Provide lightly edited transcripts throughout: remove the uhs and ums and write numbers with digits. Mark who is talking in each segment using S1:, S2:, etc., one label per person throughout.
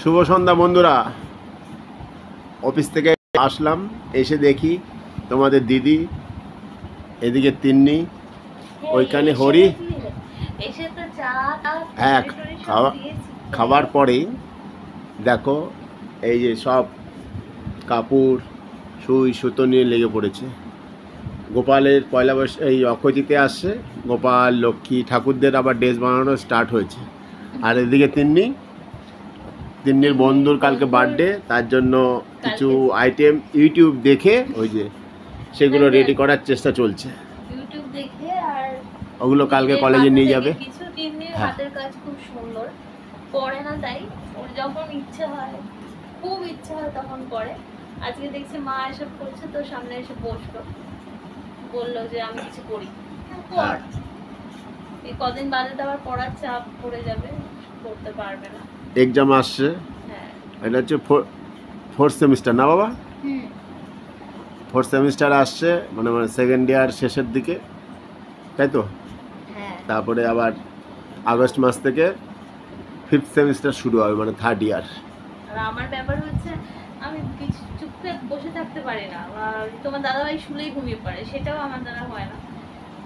S1: শুভ সন্ধ্যা বন্ধুরা। অফিস থেকে আসলাম, এসে দেখি তোমাদের দিদি এদিকে তিন্নি, ওইখানে হরি। হ্যাঁ, খাবার পরেই দেখো এই যে সব কাপড় সুই সুতো নিয়ে লেগে পড়েছে। গোপালের পয়লা বৈশাখ এই অক্ষয় তৃতীয়া আসছে, গোপাল লক্ষ্মী ঠাকুরদের আবার ড্রেস বানানো স্টার্ট হয়েছে। আর এদিকে তিন্নির বন্ধুর কালকে বার্থডে, তার জন্য কিছু আইটেম ইউটিউব দেখে ওই যে সেগুলো রেডি করার চেষ্টা চলছে।
S2: ইউটিউব দেখে আর
S1: ওগুলো কালকে কলেজে নিয়ে যাবে।
S2: কিছু তিন্নির হাতের কাজ খুব সুন্দর, করে না তাই ওর যখন ইচ্ছা হয়, খুব ইচ্ছা হয় তখন করে। আজকে দেখছি মা এসব করছে তো সামনে এসে বসলো, বললো যে আমি কিছু করি, কর। এই কদিন বাদে তো আবার পড়ার চাপ পড়ে যাবে, করতে পারবে না।
S1: এক্সাম আসছে,
S2: হ্যাঁ
S1: এটা হচ্ছে ফোর্থ সেমিস্টার না বাবা? ফোর্থ সেমিস্টার আসছে, মানে সেকেন্ড ইয়ার শেষের দিকে, তাই তো?
S2: হ্যাঁ,
S1: তারপরে আবার আগস্ট মাস থেকে ফিফথ সেমিস্টার শুরু হবে, মানে থার্ড ইয়ার।
S2: আর আমার ব্যাপার হচ্ছে আমি চুপচাপ বসে থাকতে পারি না, আর তোমার দাদাভাই শুলেই ঘুমিয়ে পড়ে, সেটাও আমার দ্বারা হয় না।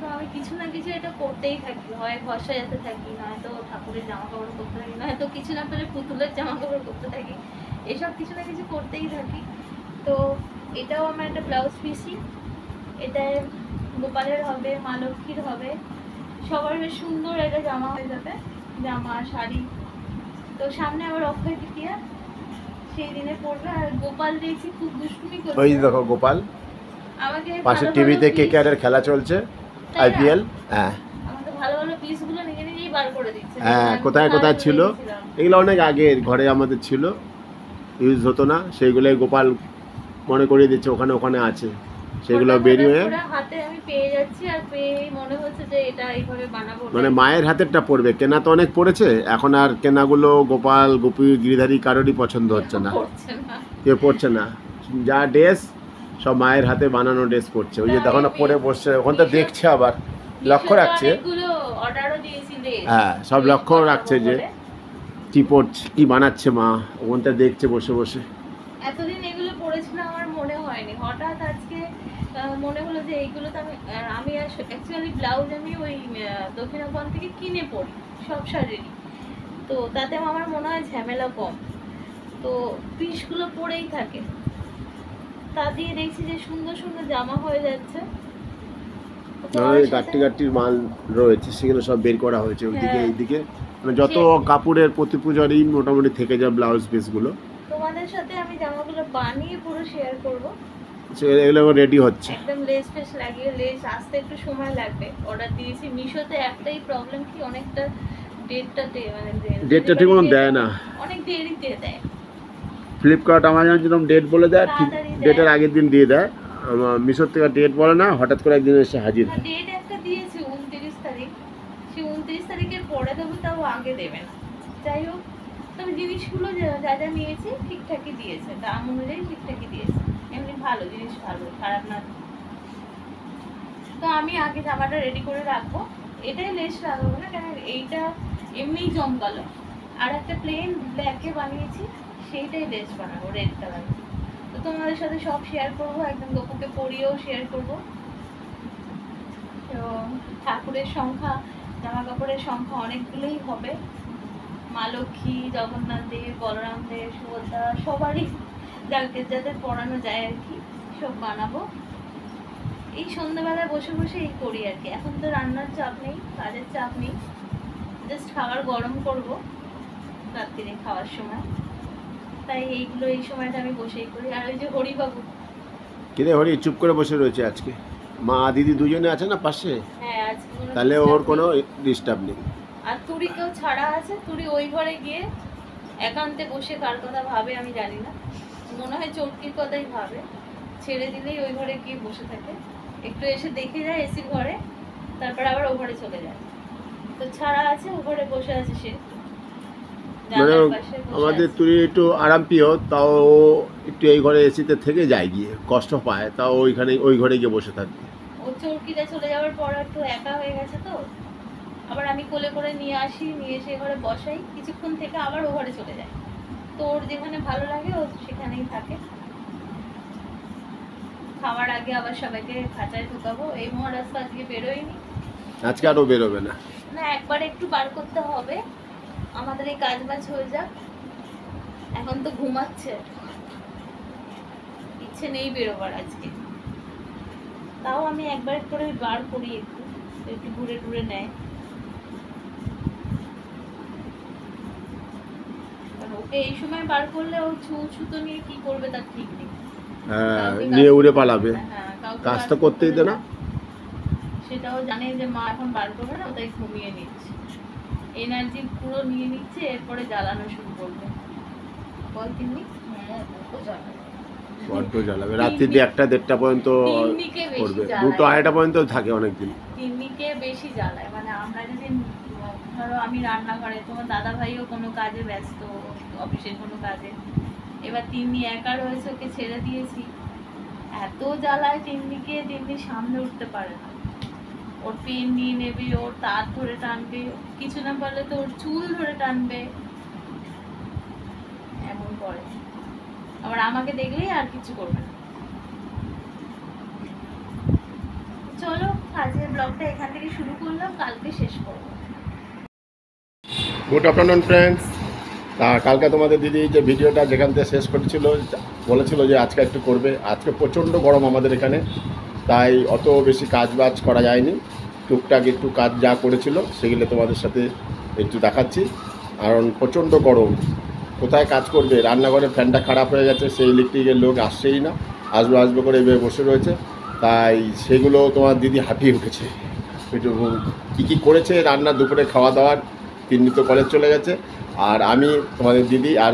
S2: তো আমি কিছু না কিছু এটা করতেই থাকি, হয় ঘর সাজাতে থাকি, নয়তো ঠাকুরের জামা কাপড় করতে থাকি, নয়তো কিছু না পেলে পুতুলের জামা কাপড় করতে থাকি, এসব কিছু না কিছু করতেই থাকি। তো এটাও আমার একটা ব্লাউজ পিসি, এটা গোপালের হবে, মা লক্ষ্মীর হবে, সবার বেশ সুন্দর একটা জামা হয়ে যাবে, জামা শাড়ি। তো সামনে আবার অক্ষয় তৃতীয়া, সেই দিনে পড়বে। আর গোপাল দেখছি খুব দুষ্টুমি করছে।
S1: ওই দেখো গোপাল
S2: আমাকে
S1: পাশে টিভিতে কেকেআরের খেলা চলছে, আইপিএল। হ্যাঁ,
S2: আমাকে ভালো ভালো পিসগুলো নিজে নিজেই বার করে দিচ্ছে।
S1: হ্যাঁ, কোথায় কোথায় ছিল এগুলো, অনেক আগে ঘরে আমাদের ছিল, ইউজ হতো না, সেইগুলোই গোপাল মনে করিয়ে দিচ্ছে ওখানে ওখানে আছে, সেগুলো বেরিয়ে
S2: হাতে আমি পেয়ে যাচ্ছি, আর পেয়ে মনে হচ্ছে যে এটা এইভাবে বানাবো।
S1: মানে মায়ের হাতেরটা পড়বে, কেনা তো অনেক পড়েছে, এখন আর কেনাগুলো গোপাল গোপী গিরিধারী কারোরই পছন্দ হচ্ছে না, কেউ পড়ছে না। যা ড্রেস সব মায়ের হাতে বানানো ড্রেস পড়ছে। ওই যে দেখো না পরে বসছে, ওখানটা দেখছে, আবার লক্ষ্য রাখছে। হ্যাঁ, সব লক্ষ্য রাখছে যে কি পড়ছে, কি বানাচ্ছে মা, ওখানটা দেখছে বসে বসে।
S2: এতদিন এগুলো পড়েছিলাম, আমার মনে হয়নি, হঠাৎ আজকে মনে হলো যে এইগুলো তো আমি অ্যাকচুয়ালি ব্লাউজ আমি ওই দক্ষিণাপন থেকে কিনে পড়ি সব শাড়িরই, তো তাতে আমার মনে হয় ঝামেলা কম, তো পিসগুলো পরেই থাকে। তা দিয়ে দেখছি যে সুন্দর সুন্দর জামা হয়ে যাচ্ছে।
S1: গাট্টি গাট্টির মাল রয়েছে, সেগুলো সব বের করা হয়েছে ওইদিকে এইদিকে, মানে যত কাপড়ের প্রতি পূজারই মোটামুটি থেকে যায় ব্লাউজ পিসগুলো।
S2: তোমাদের সাথে আমি জামাগুলো বানিয়ে পুরো শেয়ার করবো।
S1: এগুলো রেডি হচ্ছে,
S2: একদম লেস ফেস লাগিয়ে, লেস আসতে একটু সময় লাগবে। অর্ডার দিয়েছি মিশোতে, একটাই প্রবলেম কি অনেকটা ডেটটা
S1: ঠিক মতো দেয় না,
S2: অনেক দেরিতে দেয়।
S1: ফ্লিপকার্ট আমাজন যেরকম ডেট বলে দেয়, ঠিক ডেটের আগের দিন দিয়ে দেয়। আমার মিশোর থেকে ডেট বলে না, হঠাৎ করে একদিন এসে হাজির।
S2: ডেট একটা দিয়েছে 29 তারিখ, সেই 29 তারিখের পরে দেবো, তাও আগে দেবে না। যাই হোক, তবে জিনিসগুলো যা যা নিয়েছি ঠিকঠাকই দিয়েছে, দাম অনুযায়ী ঠিকঠাকই দিয়েছে, এমনি ভালো জিনিস, ভালো, খারাপ না। তো আমি আগে জামাটা রেডি করে রাখবো, এটাই লেস লাগাবো না, কারণ এইটা এমনিই জমকালো। আর একটা প্লেন ব্ল্যাকে বানিয়েছি, সেইটাই লেস বানাবো রেড কালার। তো তোমাদের সাথে সব শেয়ার করবো, একদম গপুকে পরিয়েও শেয়ার করবো। তো ঠাকুরের সংখ্যা, জামা কাপড়ের সংখ্যা অনেকগুলোই হবে, মা লক্ষ্মী, জগন্নাথ দেব, বলরাম দেব, সুভদ্রা, সবারই যাদের পড়ানো যায় আর কি, সব বানাবো। এই সন্ধ্যাবেলায় বসে বসে এই করি আর কি। এখন তো রান্নার চাপ নেই, কাজের চাপ নেই, জাস্ট খাবার গরম করব রাত্রিরে খাওয়ার সময়, তাই এইগুলো এই সময়টা আমি বসেই করি। আর ওই যে হরিবাবু,
S1: কিরে হরি চুপ করে বসে রয়েছে আজকে, মা দিদি দুজনে আছে না পাশে?
S2: হ্যাঁ, আজকে
S1: তাহলে ওর কোনো ডিস্টার্ব নেই।
S2: আর তুরি কেউ ছাড়া আছে, তুরি ওই ঘরে গিয়ে একান্তে বসে কার কথা ভাবে আমি জানি না, মনে হয় চোরকির কথাই ভাবে, ছেড়ে দিলেই ওই ঘরে গিয়ে বসে থাকে, একটু এসে দেখে যায় এসির ঘরে, তারপর আবার ও ঘরে চলে যায়। তো ছাড়া আছে, ও ঘরে বসে আছে সে,
S1: মানে আমাদের তুই একটু আরাম প্রিয়, তাও একটু এই ঘরে এসিতে থেকে যায়, গিয়ে কষ্ট পায়, তাও ওইখানে ওই ঘরে গিয়ে বসে থাকবে।
S2: ও চৌকিতে চলে যাওয়ার পর একটু একা হয়ে গেছে, তো আবার আমি কোলে করে নিয়ে আসি, নিয়ে এসে ঘরে বসাই, কিছুক্ষণ থেকে আবার ও ঘরে চলে যায়। তো ওর যেখানে ভালো লাগে ও সেখানেই থাকে। খাওয়ার আগে আবার সবাইকে খাঁচায় ঢুকাবো। এই মহারাজ তো আজকে বেরোয়নি।
S1: আজকে আরও বেরোবে না।
S2: না, একবার একটু বার করতে হবে, আমাদের এই কাজ বাজ হয়ে যাক। এখন তো ঘুমাচ্ছে, ইচ্ছে নেই বেরোবার আজকে। তাও আমি একবার করে বার করি, একটু একটু ঘুরে টুরে নেয়। কারণ ওকে এই সময় বার করলে ও ছুতো নিয়ে কি করবে তার ঠিক নেই।
S1: হ্যাঁ, নিয়ে উড়ে পালাবে।
S2: হ্যাঁ, কাউকে
S1: কাজ
S2: বার
S1: তো করতেই দে না।
S2: সেটাও জানে যে মা এখন বার করবে না, তাই ঘুমিয়ে নিচ্ছে, এনার্জি পুরো নিয়ে নিচ্ছে, এরপরে জ্বালানো শুরু করবে। বল তিনি
S1: বড্ড জ্বালাবে, রাত্রি 1টা 1:30টা পর্যন্ত
S2: তিন্নিকে বেশি
S1: করবে,
S2: জ্বালায়।
S1: 2টা 2:30টা পর্যন্ত থাকে অনেকদিন।
S2: তিন্নিকে বেশি জ্বালায়, মানে আমরা যদি ধরো আমি রান্নাঘরে, তোমার দাদা ভাইও কোনো কাজে ব্যস্ত, অফিসের কোনো কাজে, এবার তিন্নি একা রয়েছে, ওকে ছেড়ে দিয়েছি, এত জ্বালায় তিন্নিকে, তিন্নি সামনে উঠতে পারে না। ওর পেন নিয়ে নেবে, ওর তার ধরে টানবে, কিছু না পারলে তো ওর চুল ধরে টানবে, এমন করে। আবার আমাকে দেখলেই আর কিছু করবে না। চলো, আজকের ব্লগটা এখান থেকে শুরু করলাম, কালকে শেষ করবো।
S1: Good afternoon friends. তা কালকে তোমাদের দিদি যে ভিডিওটা যেখান থেকে শেষ করেছিল, বলেছিল যে আজকে একটু করবে। আজকে প্রচণ্ড গরম আমাদের এখানে, তাই অত বেশি কাজ বাজ করা যায়নি। টুকটাক একটু কাজ যা করেছিল সেগুলো তোমাদের সাথে একটু দেখাচ্ছি। কারণ প্রচণ্ড গরম, কোথায় কাজ করবে? রান্নাঘরের ফ্যানটা খারাপ হয়ে গেছে, সেই ইলেকট্রিকের লোক আসছেই না, আসবে আসবে করে এভাবে বসে রয়েছে। তাই সেগুলো তোমার দিদি হাঁপিয়ে উঠেছে। একটু কী কী করেছে রান্না, দুপুরে খাওয়া দাওয়ার, তিন্নি তো কলেজ চলে গেছে, আর আমি তোমাদের দিদি আর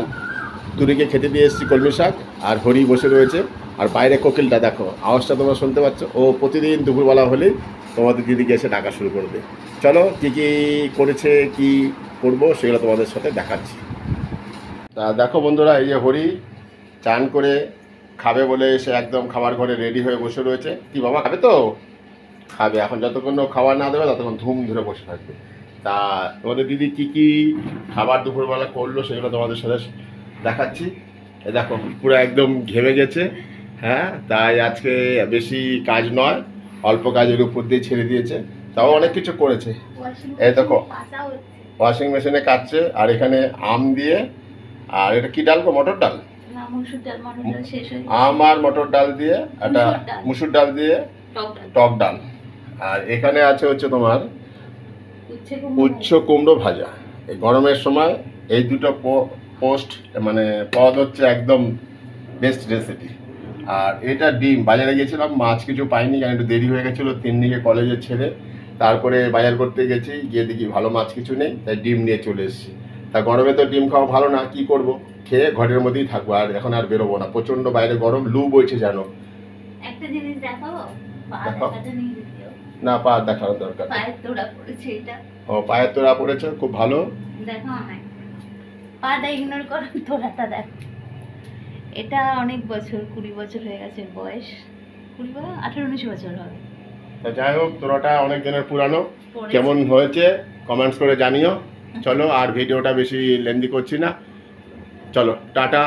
S1: তুরিকে খেতে দিয়ে এসেছি কলমি শাক, আর হরি বসে রয়েছে। আর বাইরে কোকিলটা দেখো, আওয়াজটা তোমরা শুনতে পাচ্ছ, ও প্রতিদিন দুপুরবেলা হলেই তোমাদের দিদিকে এসে ডাকা শুরু করবে। চলো কী কী করেছে, কি করবো সেগুলো তোমাদের সাথে দেখাচ্ছি। তা দেখো বন্ধুরা, এই যে হরি চান করে খাবে বলে এসে একদম খাবার ঘরে রেডি হয়ে বসে রয়েছে। কি বাবা, খাবে তো? খাবে। এখন যতক্ষণ ও খাবার না দেবে ততক্ষণ ধুম ধরে বসে থাকবে। তা তোমাদের দিদি কী কী খাবার দুপুরবেলা করলো সেগুলো তোমাদের সাথে দেখাচ্ছি। এ দেখো পুরো একদম ঘেমে গেছে। হ্যাঁ, তাই আজকে বেশি কাজ নয়, অল্প কাজের উপর দিয়ে ছেড়ে দিয়েছে, তাও অনেক কিছু করেছে। এই দেখো ওয়াশিং মেশিনে কাটছে, আর এখানে আম দিয়ে, আর এটা কি ডাল গো, মটর ডাল? আম আর মটর ডাল দিয়ে, একটা মুসুর ডাল দিয়ে টক ডাল। আর এখানে আছে হচ্ছে তোমার উচ্ছে কুমড়ো ভাজা। এই গরমের সময় এই দুটো পোস্ট মানে পদ হচ্ছে একদম বেস্ট রেসিপি। আর এটা ডিম, বাজারে গেছিলাম, মাছ কিছু পাইনি কারণ একটু দেরি হয়ে গেছিলো, তিন্নিকে কলেজে ছেড়ে তারপরে বাজার করতে গেছি, গিয়ে দেখি ভালো মাছ কিছু নেই, তাই ডিম নিয়ে চলে এসেছি। তা গরমে তো ডিম খাওয়া ভালো না, কি করব, খেয়ে ঘরের মধ্যেই থাকবো, আর এখন আর বেরোবো না, প্রচণ্ড বাইরে গরম, লু বইছে জানো।
S2: একটা জিনিস দেখাবো, পা
S1: দেখাও।
S2: দেখাতে নিয়ে যেও।
S1: না, পা দেখানোর দরকার নেই।
S2: পায়ের তোড়া পড়েছে এটা।
S1: ও, পায়ের তোড়া পড়েছে, খুব ভালো।
S2: দেখাও না, পাটা ইগনোর করো, তোড়াটা দেখ। এটা অনেক বছর, 20 বছর হয়ে গেছে বয়স, 20 বা 18-19 বছর হবে।
S1: তা যাই হোক, তোড়াটা অনেক দিনের পুরানো,
S2: পড়েছে।
S1: কেমন হয়েছে কমেন্টস করে জানিও। চলো আর ভিডিওটা বেশি লেন্দি করছি না, চলো টাটা।